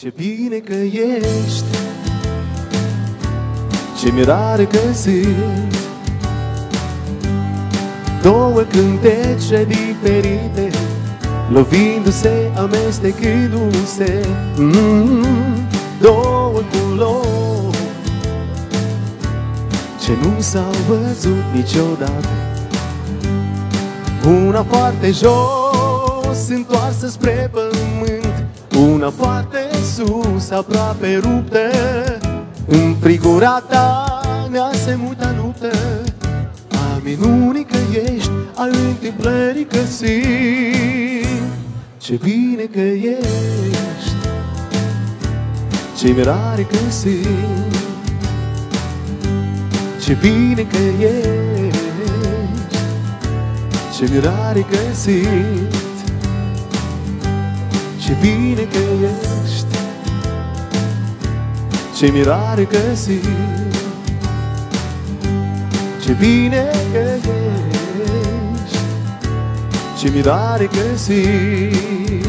Ce bine că ești, ce mirare că sunt două cântece diferite, lovindu-se, amestecându-se, două culori ce nu s-au văzut niciodată. Una foarte jos, întoarsă spre pământ, una foarte sus, aproape ruptă. În frigura ta neasemută luptă, a minunii că ești, a întâmplării că simt. Ce bine că ești, ce mirare că simt. Ce bine că ești, ce mirare că simt. Ce bine că ești, ce mirare că simt. Ce bine că ești, ce mirare că simt.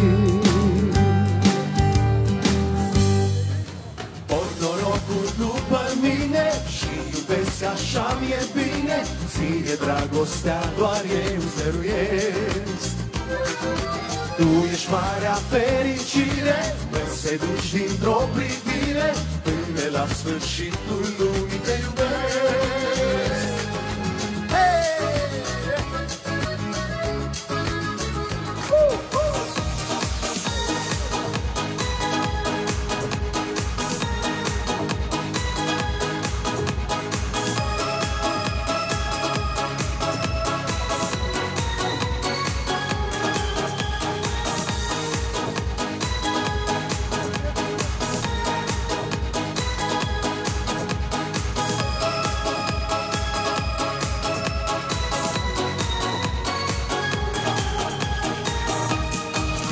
Ori norocul după mine și iubesc așa mi-e bine, ție dragostea doar eu stăruiesc. Tu ești marea fericire, mă seduci dintr-o privire, până la sfârșitul lumii te iubesc.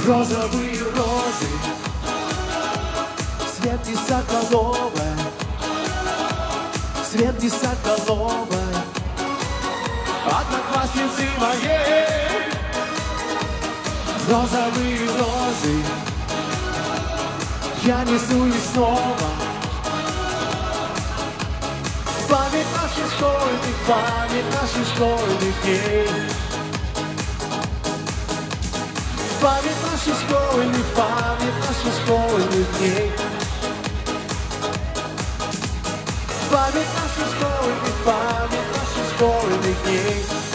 Розовые розы, свет не соколовый, свет не соколовый, одноклассницы моей. Розовые розы, я несу их снова. Память наших школьных дней. Память наших школьных дней. Память наших школьных дней.